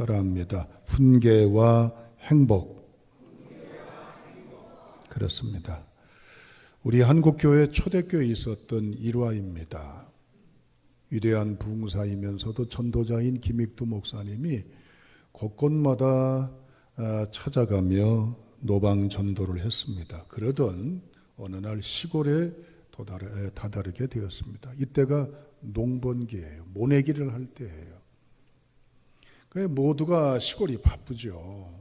따라합니다. 훈계와 행복. 그렇습니다. 우리 한국교회 초대교회에 있었던 일화입니다. 위대한 부흥사이면서도 전도자인 김익두 목사님이 곳곳마다 찾아가며 노방 전도를 했습니다. 그러던 어느 날 시골에 다다르게 되었습니다. 이때가 농번기예요. 모내기를 할 때예요. 모두가 시골이 바쁘죠.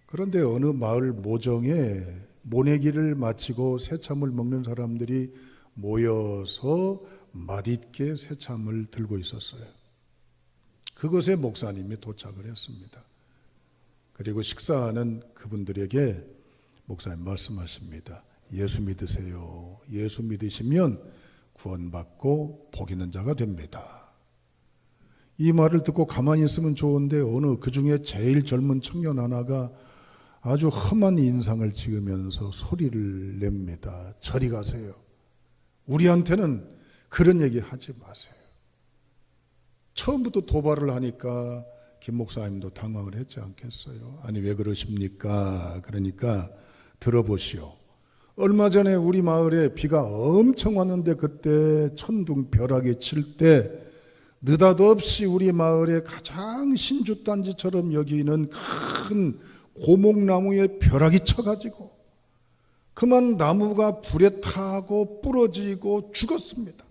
그런데 어느 마을 모정에 모내기를 마치고 새참을 먹는 사람들이 모여서 맛있게 새참을 들고 있었어요. 그곳에 목사님이 도착을 했습니다. 그리고 식사하는 그분들에게 목사님 말씀하십니다. 예수 믿으세요. 예수 믿으시면 구원받고 복 있는 자가 됩니다. 이 말을 듣고 가만히 있으면 좋은데 어느 그 중에 제일 젊은 청년 하나가 아주 험한 인상을 지으면서 소리를 냅니다. 저리 가세요. 우리한테는 그런 얘기 하지 마세요. 처음부터 도발을 하니까 김 목사님도 당황을 했지 않겠어요? 아니 왜 그러십니까? 그러니까 들어보시오. 얼마 전에 우리 마을에 비가 엄청 왔는데 그때 천둥벼락이 칠 때 느닷없이 우리 마을에 가장 신주단지처럼 여기는 큰 고목나무에 벼락이 쳐가지고 그만 나무가 불에 타고 부러지고 죽었습니다.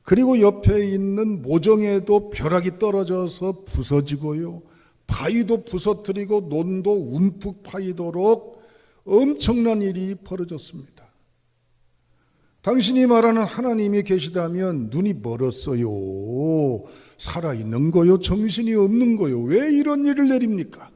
그리고 옆에 있는 모정에도 벼락이 떨어져서 부서지고요. 바위도 부서뜨리고 논도 움푹 파이도록 엄청난 일이 벌어졌습니다. 당신이 말하는 하나님이 계시다면 눈이 멀었어요? 살아있는 거요? 정신이 없는 거요? 왜 이런 일을 내립니까?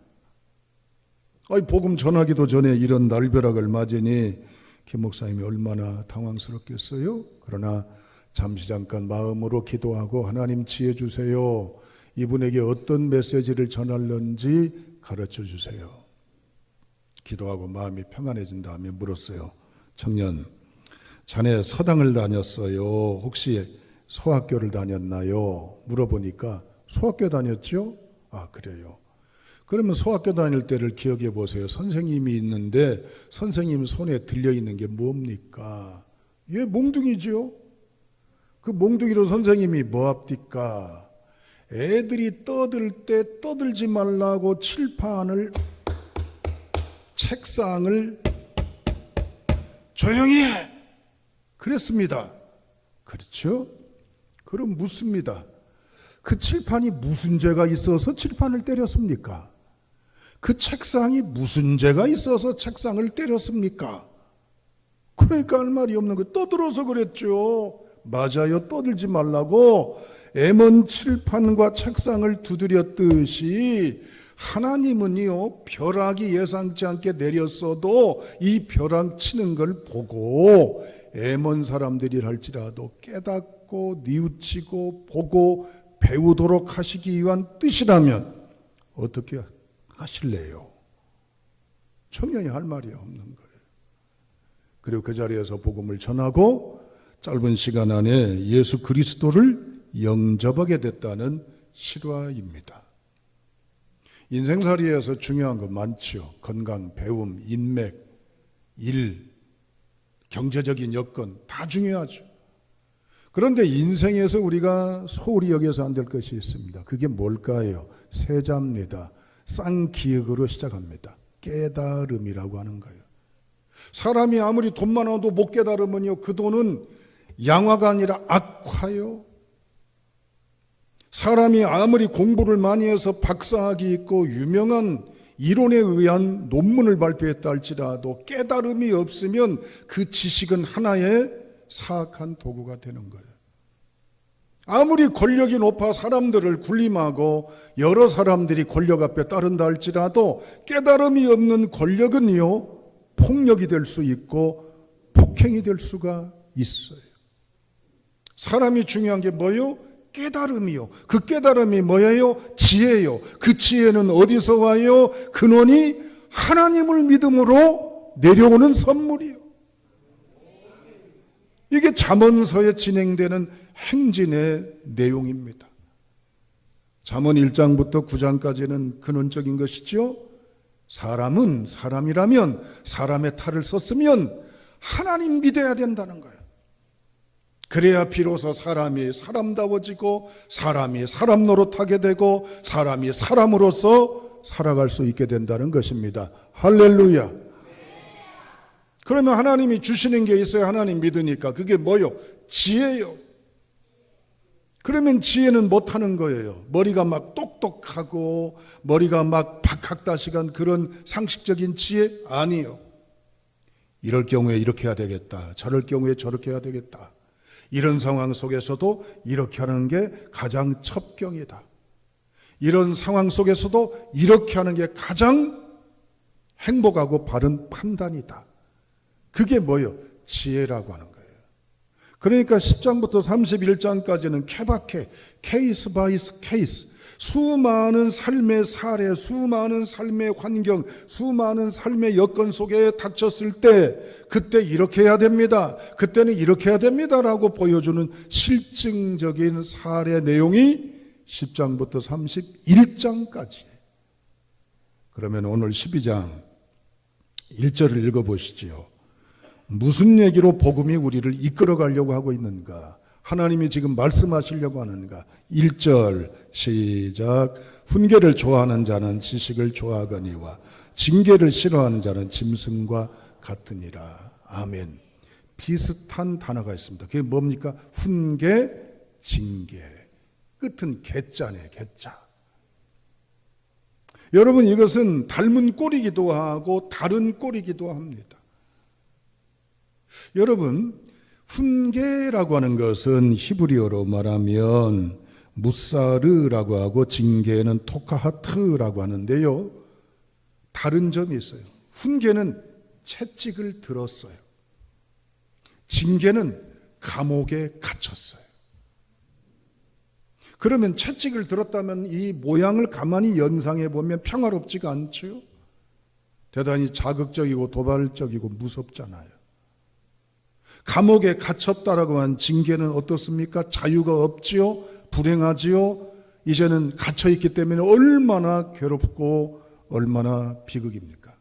복음 전하기도 전에 이런 날벼락을 맞으니 김 목사님이 얼마나 당황스럽겠어요? 그러나 잠시 잠깐 마음으로 기도하고 하나님 지혜 주세요. 이분에게 어떤 메시지를 전하려는지 가르쳐 주세요. 기도하고 마음이 평안해진 다음에 물었어요. 청년, 자네 서당을 다녔어요? 혹시 소학교를 다녔나요? 물어보니까 소학교 다녔죠? 아, 그래요. 그러면 소학교 다닐 때를 기억해 보세요. 선생님이 있는데 선생님 손에 들려있는 게 뭡니까? 예, 몽둥이죠. 그 몽둥이로 선생님이 뭐 합니까? 애들이 떠들 때 떠들지 말라고 칠판을, 책상을 조용히 해! 그랬습니다. 그렇죠? 그럼 묻습니다. 그 칠판이 무슨 죄가 있어서 칠판을 때렸습니까? 그 책상이 무슨 죄가 있어서 책상을 때렸습니까? 그러니까 할 말이 없는 거예요. 떠들어서 그랬죠. 맞아요. 떠들지 말라고 M1 칠판과 책상을 두드렸듯이 하나님은요, 벼락이 예상치 않게 내렸어도 이 벼락 치는 걸 보고 M1 사람들이 할지라도 깨닫고 뉘우치고 보고 배우도록 하시기 위한 뜻이라면 어떻게 하실래요? 청년이 할 말이 없는 거예요. 그리고 그 자리에서 복음을 전하고 짧은 시간 안에 예수 그리스도를 영접하게 됐다는 실화입니다. 인생살이에서 중요한 거 많죠. 건강, 배움, 인맥, 일, 경제적인 여건 다 중요하죠. 그런데 인생에서 우리가 소홀히 여겨서 안 될 것이 있습니다. 그게 뭘까요? 세자입니다. 쌍기역으로 시작합니다. 깨달음이라고 하는 거예요. 사람이 아무리 돈 많아도 못 깨달으면요, 그 돈은 양화가 아니라 악화요. 사람이 아무리 공부를 많이 해서 박사학위 있고 유명한 이론에 의한 논문을 발표했다 할지라도 깨달음이 없으면 그 지식은 하나의 사악한 도구가 되는 거예요. 아무리 권력이 높아 사람들을 군림하고 여러 사람들이 권력 앞에 따른다 할지라도 깨달음이 없는 권력은요, 폭력이 될 수 있고 폭행이 될 수가 있어요. 사람이 중요한 게 뭐예요? 깨달음이요. 그 깨달음이 뭐예요? 지혜요. 그 지혜는 어디서 와요? 근원이 하나님을 믿음으로 내려오는 선물이요. 이게 잠언서에 진행되는 행진의 내용입니다. 잠언 1장부터 9장까지는 근원적인 것이죠. 사람은 사람이라면, 사람의 탈을 썼으면 하나님 믿어야 된다는 거예요. 그래야 비로소 사람이 사람다워지고, 사람이 사람 노릇하게 되고, 사람이 사람으로서 살아갈 수 있게 된다는 것입니다. 할렐루야. 그러면 하나님이 주시는 게 있어요. 하나님 믿으니까. 그게 뭐요? 지혜요. 그러면 지혜는 못하는 거예요. 머리가 막 똑똑하고 머리가 막 박학다식한 그런 상식적인 지혜? 아니요. 이럴 경우에 이렇게 해야 되겠다. 저럴 경우에 저렇게 해야 되겠다. 이런 상황 속에서도 이렇게 하는 게 가장 첩경이다. 이런 상황 속에서도 이렇게 하는 게 가장 행복하고 바른 판단이다. 그게 뭐예요? 지혜라고 하는 거예요. 그러니까 10장부터 31장까지는 케바케, 케이스 바이 케이스, 수많은 삶의 사례, 수많은 삶의 환경, 수많은 삶의 여건 속에 닥쳤을 때 그때 이렇게 해야 됩니다. 그때는 이렇게 해야 됩니다라고 보여주는 실증적인 사례 내용이 10장부터 31장까지. 그러면 오늘 12장 1절을 읽어보시지요. 무슨 얘기로 복음이 우리를 이끌어 가려고 하고 있는가? 하나님이 지금 말씀하시려고 하는가? 1절 시작. 훈계를 좋아하는 자는 지식을 좋아하거니와 징계를 싫어하는 자는 짐승과 같으니라. 아멘. 비슷한 단어가 있습니다. 그게 뭡니까? 훈계, 징계. 끝은 개자네, 개자. 여러분, 이것은 닮은 꼴이기도 하고 다른 꼴이기도 합니다. 여러분, 훈계라고 하는 것은 히브리어로 말하면 무사르라고 하고 징계는 토카하트라고 하는데요. 다른 점이 있어요. 훈계는 채찍을 들었어요. 징계는 감옥에 갇혔어요. 그러면 채찍을 들었다면 이 모양을 가만히 연상해 보면 평화롭지가 않죠. 대단히 자극적이고 도발적이고 무섭잖아요. 감옥에 갇혔다라고 한 징계는 어떻습니까? 자유가 없지요? 불행하지요? 이제는 갇혀있기 때문에 얼마나 괴롭고 얼마나 비극입니까?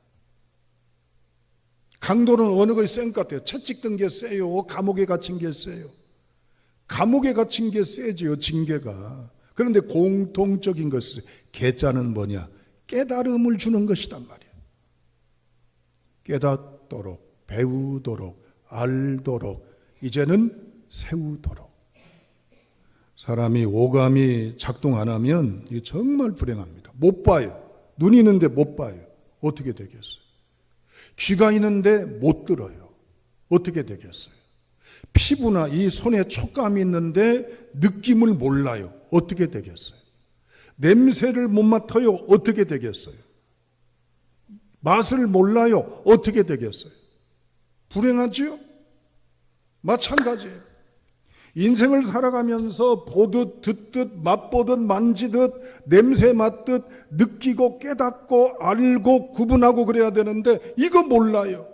강도는 어느 것이 센 것 같아요? 채찍 든 게 세요? 감옥에 갇힌 게 세요? 감옥에 갇힌 게 세지요, 징계가. 그런데 공통적인 것은 계자는 뭐냐? 깨달음을 주는 것이단 말이에요. 깨닫도록, 배우도록, 알도록, 이제는 세우도록. 사람이 오감이 작동 안 하면 이게 정말 불행합니다. 못 봐요. 눈이 있는데 못 봐요. 어떻게 되겠어요? 귀가 있는데 못 들어요. 어떻게 되겠어요? 피부나 이 손에 촉감이 있는데 느낌을 몰라요. 어떻게 되겠어요? 냄새를 못 맡아요. 어떻게 되겠어요? 맛을 몰라요. 어떻게 되겠어요? 불행하지요? 마찬가지예요. 인생을 살아가면서 보듯 듣듯 맛보듯 만지듯 냄새 맡듯 느끼고 깨닫고 알고 구분하고 그래야 되는데 이거 몰라요.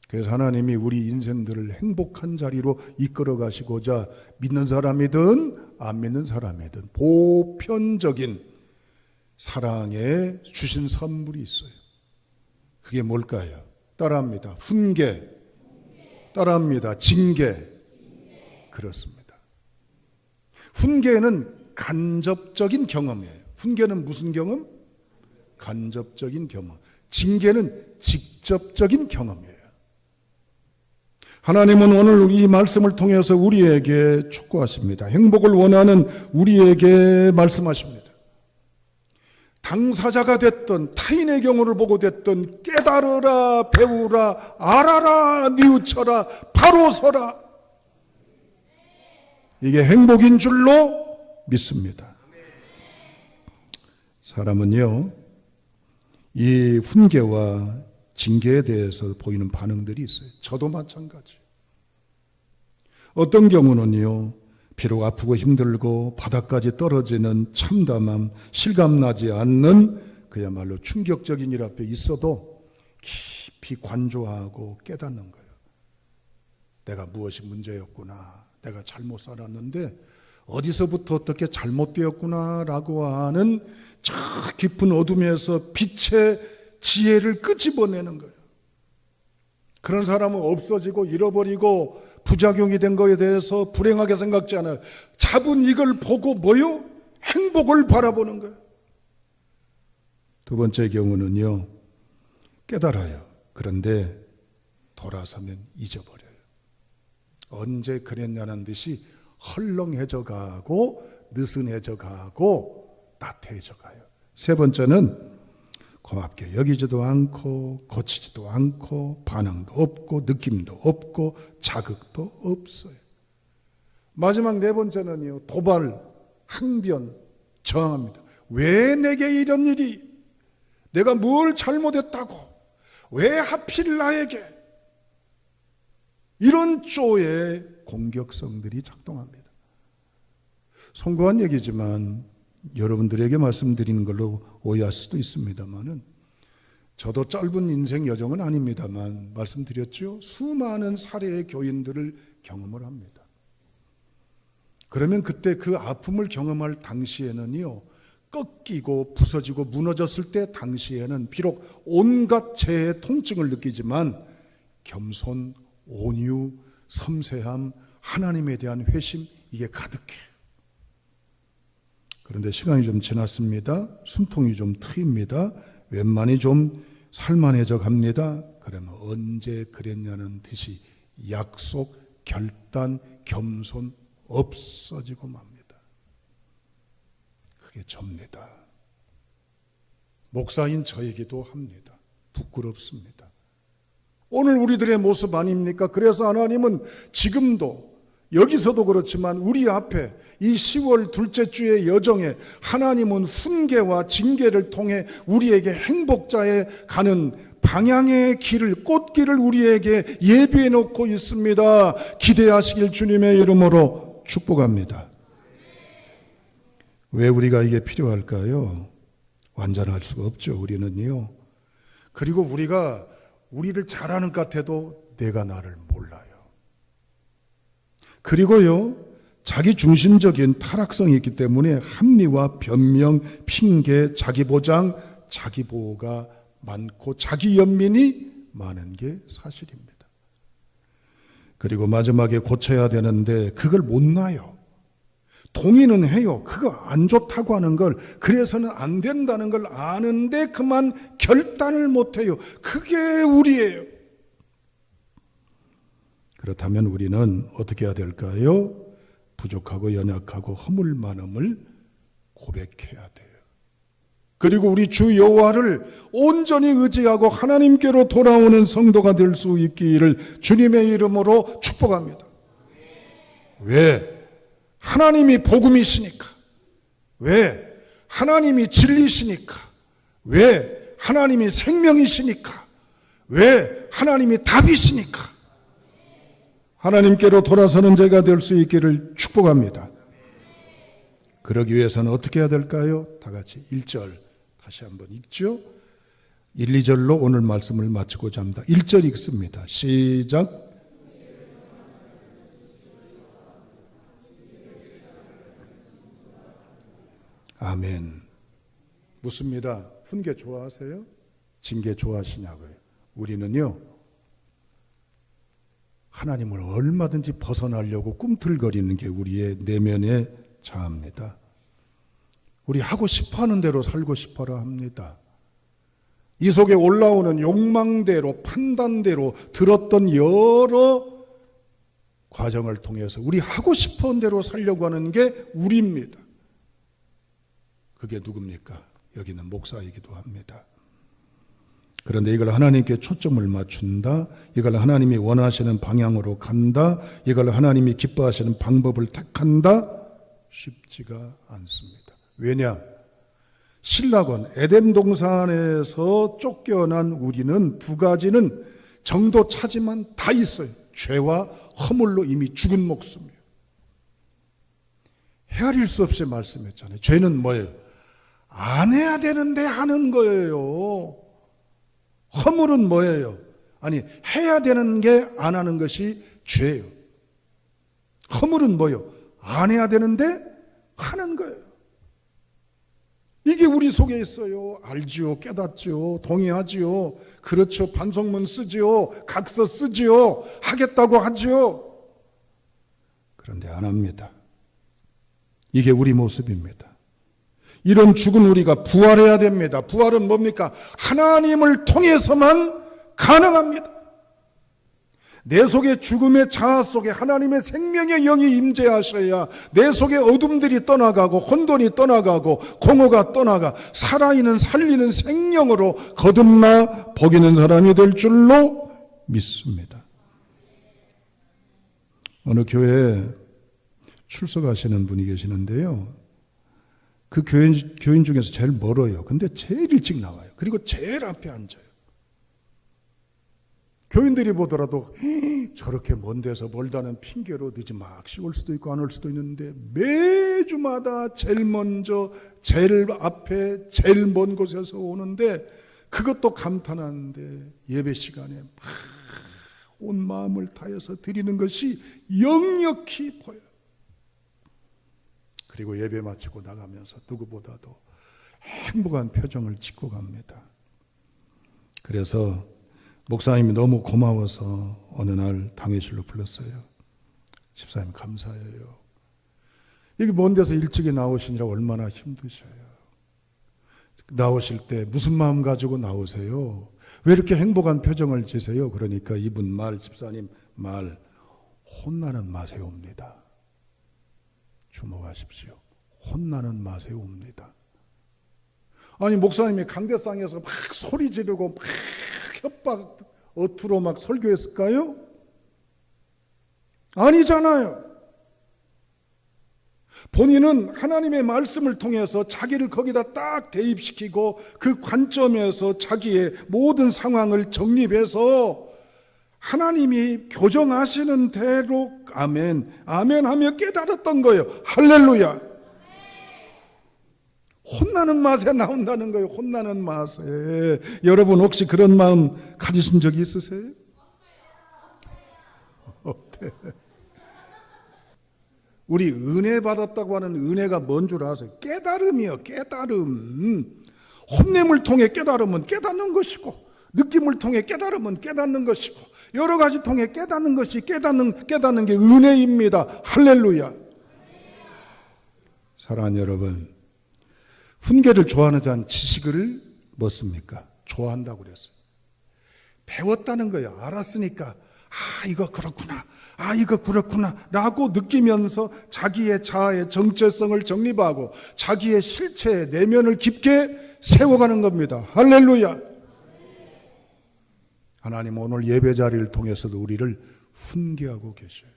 그래서 하나님이 우리 인생들을 행복한 자리로 이끌어 가시고자 믿는 사람이든 안 믿는 사람이든 보편적인 사랑에 주신 선물이 있어요. 그게 뭘까요? 따라합니다. 훈계, 따라합니다. 징계. 그렇습니다. 훈계는 간접적인 경험이에요. 훈계는 무슨 경험? 간접적인 경험. 징계는 직접적인 경험이에요. 하나님은 오늘 이 말씀을 통해서 우리에게 촉구하십니다. 행복을 원하는 우리에게 말씀하십니다. 당사자가 됐던 타인의 경우를 보고 됐던 깨달으라, 배우라, 알아라, 뉘우쳐라, 바로 서라. 이게 행복인 줄로 믿습니다. 사람은요, 이 훈계와 징계에 대해서 보이는 반응들이 있어요. 저도 마찬가지. 어떤 경우는요, 비록 아프고 힘들고 바닥까지 떨어지는 참담함, 실감나지 않는 그야말로 충격적인 일 앞에 있어도 깊이 관조하고 깨닫는 거예요. 내가 무엇이 문제였구나. 내가 잘못 살았는데 어디서부터 어떻게 잘못되었구나라고 하는 저 깊은 어둠에서 빛의 지혜를 끄집어내는 거예요. 그런 사람은 없어지고 잃어버리고 부작용이 된 거에 대해서 불행하게 생각지 않아요. 잡은 이걸 보고 뭐요? 행복을 바라보는 거예요. 두 번째 경우는요, 깨달아요. 그런데 돌아서면 잊어버려요. 언제 그랬냐는 듯이 헐렁해져 가고 느슨해져 가고 나태해져 가요. 세 번째는 고맙게 여기지도 않고 고치지도 않고 반응도 없고 느낌도 없고 자극도 없어요. 마지막 네 번째는요, 도발, 항변, 저항합니다. 왜 내게 이런 일이? 내가 뭘 잘못했다고? 왜 하필 나에게? 이런 쪽의 공격성들이 작동합니다. 송구한 얘기지만 여러분들에게 말씀드리는 걸로 오해할 수도 있습니다만은, 저도 짧은 인생 여정은 아닙니다만 말씀드렸죠. 수많은 사례의 교인들을 경험을 합니다. 그러면 그때 그 아픔을 경험할 당시에는요, 꺾이고 부서지고 무너졌을 때 당시에는 비록 온갖 재해의 통증을 느끼지만 겸손, 온유, 섬세함, 하나님에 대한 회심, 이게 가득해요. 그런데 시간이 좀 지났습니다. 숨통이 좀 트입니다. 웬만히 좀 살만해져 갑니다. 그러면 언제 그랬냐는 듯이 약속, 결단, 겸손 없어지고 맙니다. 그게 접니다. 목사인 저에게도 합니다. 부끄럽습니다. 오늘 우리들의 모습 아닙니까? 그래서 하나님은 지금도 여기서도 그렇지만 우리 앞에 이 10월 둘째 주의 여정에 하나님은 훈계와 징계를 통해 우리에게 행복자에 가는 방향의 길을, 꽃길을 우리에게 예비해 놓고 있습니다. 기대하시길 주님의 이름으로 축복합니다. 왜 우리가 이게 필요할까요? 완전할 수가 없죠, 우리는요. 그리고 우리가 우리를 잘하는 것 같아도 내가 나를 몰라요. 그리고요, 자기 중심적인 타락성이 있기 때문에 합리화, 변명, 핑계, 자기 보장, 자기 보호가 많고 자기 연민이 많은 게 사실입니다. 그리고 마지막에 고쳐야 되는데 그걸 못 놔요. 동의는 해요. 그거 안 좋다고 하는 걸, 그래서는 안 된다는 걸 아는데 그만 결단을 못 해요. 그게 우리예요. 그렇다면 우리는 어떻게 해야 될까요? 부족하고 연약하고 허물 많음을 고백해야 돼요. 그리고 우리 주 여호와를 온전히 의지하고 하나님께로 돌아오는 성도가 될 수 있기를 주님의 이름으로 축복합니다. 왜? 하나님이 복음이시니까. 왜? 하나님이 진리시니까. 왜? 하나님이 생명이시니까. 왜? 하나님이 답이시니까. 하나님께로 돌아서는 제가 될 수 있기를 축복합니다. 그러기 위해서는 어떻게 해야 될까요? 다 같이 1절 다시 한번 읽죠. 1, 2절로 오늘 말씀을 마치고자 합니다. 1절 읽습니다. 시작. 아멘. 묻습니다. 훈계 좋아하세요? 징계 좋아하시냐고요? 우리는요, 하나님을 얼마든지 벗어나려고 꿈틀거리는 게 우리의 내면의 자아입니다. 우리 하고 싶어하는 대로 살고 싶어라 합니다. 이 속에 올라오는 욕망대로, 판단대로 들었던 여러 과정을 통해서 우리 하고 싶은 대로 살려고 하는 게 우리입니다. 그게 누굽니까? 여기는 목사이기도 합니다. 그런데 이걸 하나님께 초점을 맞춘다, 이걸 하나님이 원하시는 방향으로 간다, 이걸 하나님이 기뻐하시는 방법을 택한다, 쉽지가 않습니다. 왜냐? 신라권 에덴 동산에서 쫓겨난 우리는 두 가지는 정도 차지만 다 있어요. 죄와 허물로 이미 죽은 목숨이에요. 헤아릴 수 없이 말씀했잖아요. 죄는 뭐예요? 안 해야 되는데 하는 거예요. 허물은 뭐예요? 아니, 해야 되는 게 안 하는 것이 죄예요. 허물은 뭐예요? 안 해야 되는데 하는 거예요. 이게 우리 속에 있어요. 알지요, 깨닫지요, 동의하지요, 그렇죠, 반성문 쓰지요, 각서 쓰지요, 하겠다고 하지요. 그런데 안 합니다. 이게 우리 모습입니다. 이런 죽은 우리가 부활해야 됩니다. 부활은 뭡니까? 하나님을 통해서만 가능합니다. 내 속에 죽음의 자아 속에 하나님의 생명의 영이 임재하셔야 내 속에 어둠들이 떠나가고 혼돈이 떠나가고 공허가 떠나가 살아있는 살리는 생명으로 거듭나 복있는 사람이 될 줄로 믿습니다. 어느 교회에 출석하시는 분이 계시는데요, 그 교인 중에서 제일 멀어요. 근데 제일 일찍 나와요. 그리고 제일 앞에 앉아요. 교인들이 보더라도 저렇게 먼 데서 멀다는 핑계로 늦지 막 올 수도 있고 안 올 수도 있는데 매주마다 제일 먼저 제일 앞에 제일 먼 곳에서 오는데 그것도 감탄하는데 예배 시간에 막 온 마음을 다해서 드리는 것이 역력히 보여요. 그리고 예배 마치고 나가면서 누구보다도 행복한 표정을 짓고 갑니다. 그래서 목사님이 너무 고마워서 어느 날 당회실로 불렀어요. 집사님 감사해요. 여기 먼 데서 일찍이 나오시느라 얼마나 힘드셔요. 나오실 때 무슨 마음 가지고 나오세요? 왜 이렇게 행복한 표정을 지세요? 그러니까 이분 말, 집사님 말, 혼나는 맛에 옵니다. 주목하십시오. 혼나는 맛에 옵니다. 아니 목사님이 강대상에서 막 소리 지르고 막 협박 어투로 막 설교했을까요? 아니잖아요. 본인은 하나님의 말씀을 통해서 자기를 거기다 딱 대입시키고 그 관점에서 자기의 모든 상황을 정립해서 하나님이 교정하시는 대로 아멘, 아멘 하며 깨달았던 거예요. 할렐루야. 혼나는 맛에 나온다는 거예요. 혼나는 맛에. 여러분 혹시 그런 마음 가지신 적이 있으세요? 어때? 우리 은혜 받았다고 하는 은혜가 뭔 줄 아세요? 깨달음이요. 깨달음. 혼냄을 통해 깨달음은 깨닫는 것이고, 느낌을 통해 깨달음은 깨닫는 것이고, 여러 가지 통해 깨닫는 것이 깨닫는 게 은혜입니다. 할렐루야. 사랑하는 여러분, 훈계를 좋아하는 자는 지식을 뭡니까? 좋아한다고 그랬어요. 배웠다는 거예요. 알았으니까 이거 그렇구나, 이거 그렇구나 라고 느끼면서 자기의 자아의 정체성을 정립하고 자기의 실체의 내면을 깊게 세워가는 겁니다. 할렐루야. 하나님 오늘 예배 자리를 통해서도 우리를 훈계하고 계셔요.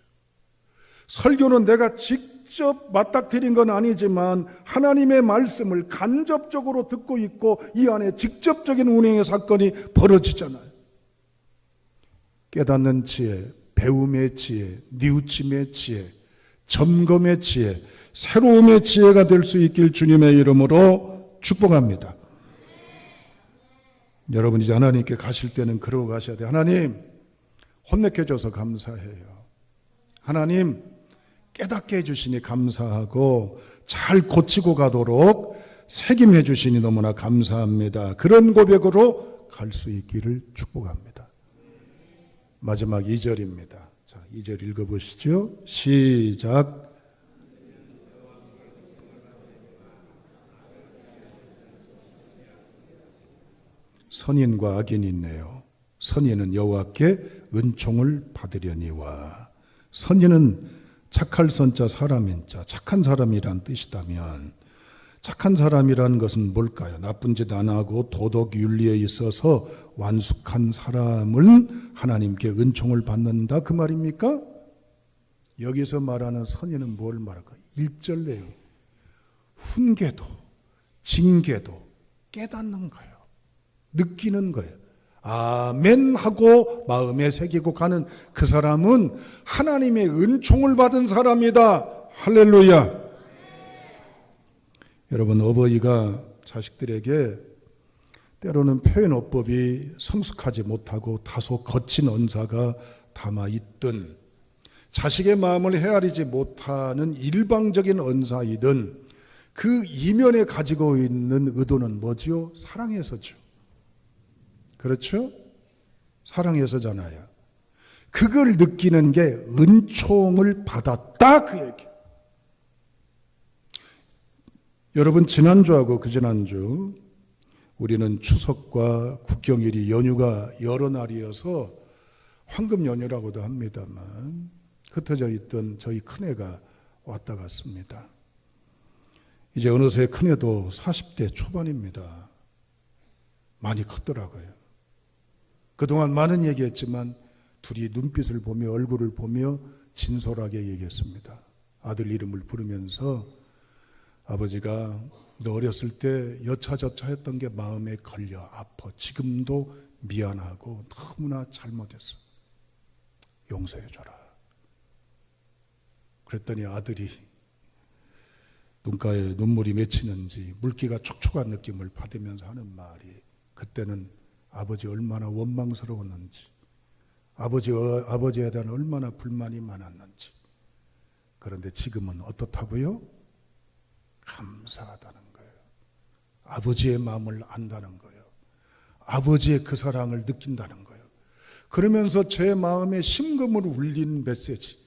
설교는 내가 직접 맞닥뜨린 건 아니지만 하나님의 말씀을 간접적으로 듣고 있고 이 안에 직접적인 운행의 사건이 벌어지잖아요. 깨닫는 지혜, 배움의 지혜, 뉘우침의 지혜, 점검의 지혜, 새로움의 지혜가 될 수 있길 주님의 이름으로 축복합니다. 여러분 이제 하나님께 가실 때는 그러고 가셔야 돼요. 하나님 혼내켜줘서 감사해요. 하나님 깨닫게 해주시니 감사하고 잘 고치고 가도록 책임해 주시니 너무나 감사합니다. 그런 고백으로 갈 수 있기를 축복합니다. 마지막 2절입니다. 자, 2절 읽어보시죠. 시작. 선인과 악인이 있네요. 선인은 여호와께 은총을 받으려니와. 선인은 착할 선자 사람인 자, 착한 사람이란 뜻이다면 착한 사람이라는 것은 뭘까요? 나쁜 짓 안 하고 도덕 윤리에 있어서 완숙한 사람은 하나님께 은총을 받는다 그 말입니까? 여기서 말하는 선인은 뭘 말할까? 1절 내용. 훈계도 징계도 깨닫는 거예요. 느끼는 거예요. 아멘 하고 마음에 새기고 가는 그 사람은 하나님의 은총을 받은 사람이다. 할렐루야. 여러분 어버이가 자식들에게 때로는 표현어법이 성숙하지 못하고 다소 거친 언사가 담아있든 자식의 마음을 헤아리지 못하는 일방적인 언사이든 그 이면에 가지고 있는 의도는 뭐지요? 사랑해서죠. 그렇죠? 사랑해서잖아요. 그걸 느끼는 게 은총을 받았다 그 얘기. 여러분, 지난주하고 그지난주 우리는 추석과 국경일이 연휴가 여러 날이어서 황금 연휴라고도 합니다만 흩어져 있던 저희 큰애가 왔다 갔습니다. 이제 어느새 큰애도 40대 초반입니다. 많이 컸더라고요. 그동안 많은 얘기했지만 둘이 눈빛을 보며 얼굴을 보며 진솔하게 얘기했습니다. 아들 이름을 부르면서 아버지가 너 어렸을 때 여차저차 했던 게 마음에 걸려 아파. 지금도 미안하고 너무나 잘못했어. 용서해줘라. 그랬더니 아들이 눈가에 눈물이 맺히는지 물기가 촉촉한 느낌을 받으면서 하는 말이, 그때는 아버지 얼마나 원망스러웠는지, 아버지에 대한 얼마나 불만이 많았는지. 그런데 지금은 어떻다고요? 감사하다는 거예요. 아버지의 마음을 안다는 거예요. 아버지의 그 사랑을 느낀다는 거예요. 그러면서 제 마음에 심금을 울린 메시지.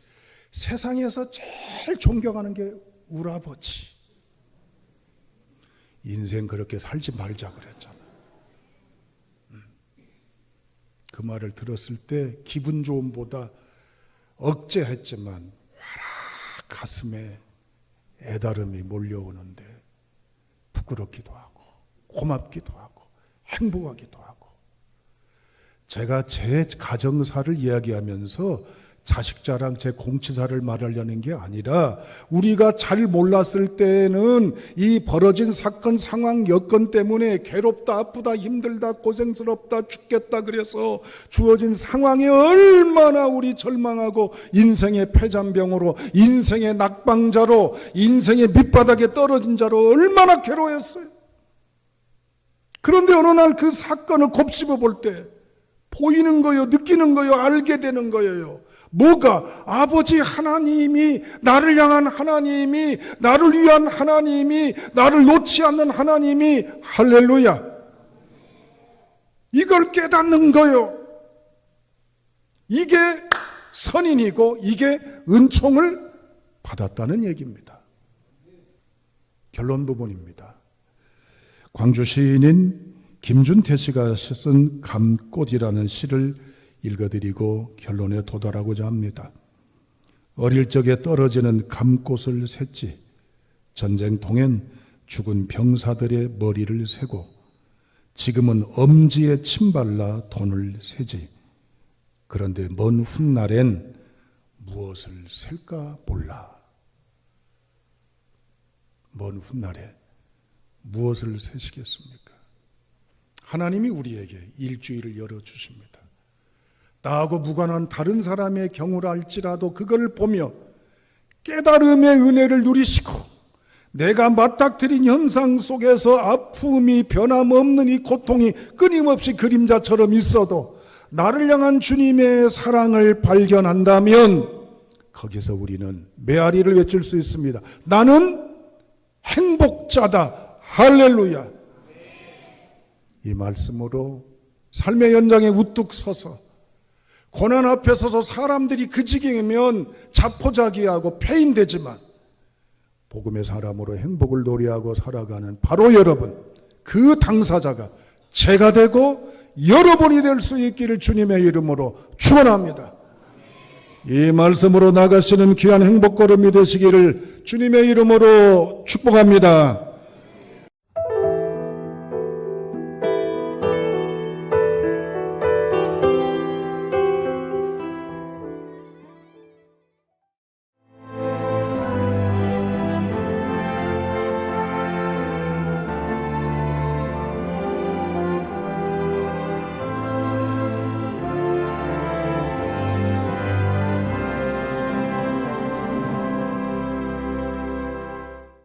세상에서 제일 존경하는 게 우리 아버지. 인생 그렇게 살지 말자 그랬잖아. 그 말을 들었을 때 기분 좋음보다 억제했지만 와라 가슴에 애다름이 몰려오는데 부끄럽기도 하고 고맙기도 하고 행복하기도 하고. 제가 제 가정사를 이야기하면서 자식 자랑, 제 공치사를 말하려는 게 아니라 우리가 잘 몰랐을 때는 이 벌어진 사건, 상황, 여건 때문에 괴롭다, 아프다, 힘들다, 고생스럽다, 죽겠다 그래서 주어진 상황이 얼마나 우리 절망하고 인생의 폐잔병으로, 인생의 낙방자로, 인생의 밑바닥에 떨어진 자로 얼마나 괴로웠어요. 그런데 어느 날 그 사건을 곱씹어 볼 때 보이는 거예요, 느끼는 거예요, 알게 되는 거예요. 뭐가? 아버지 하나님이, 나를 향한 하나님이, 나를 위한 하나님이, 나를 놓지 않는 하나님이, 할렐루야, 이걸 깨닫는 거예요. 이게 선인이고 이게 은총을 받았다는 얘기입니다. 결론 부분입니다. 광주 시인인 김준태 씨가 쓴 감꽃이라는 시를 읽어드리고 결론에 도달하고자 합니다. 어릴 적에 떨어지는 감꽃을 샜지. 전쟁통엔 죽은 병사들의 머리를 세고 지금은 엄지에 침 발라 돈을 세지. 그런데 먼 훗날엔 무엇을 셀까 몰라. 먼 훗날에 무엇을 세시겠습니까? 하나님이 우리에게 일주일을 열어주십니다. 나하고 무관한 다른 사람의 경우를 알지라도 그걸 보며 깨달음의 은혜를 누리시고 내가 맞닥뜨린 현상 속에서 아픔이 변함없는 이 고통이 끊임없이 그림자처럼 있어도 나를 향한 주님의 사랑을 발견한다면 거기서 우리는 메아리를 외칠 수 있습니다. 나는 행복자다. 할렐루야. 이 말씀으로 삶의 연장에 우뚝 서서 고난 앞에 서서 사람들이 그 지경이면 자포자기하고 패인되지만 복음의 사람으로 행복을 노래하고 살아가는 바로 여러분, 그 당사자가 제가 되고 여러분이 될 수 있기를 주님의 이름으로 축원합니다. 이 말씀으로 나가시는 귀한 행복 걸음이 되시기를 주님의 이름으로 축복합니다.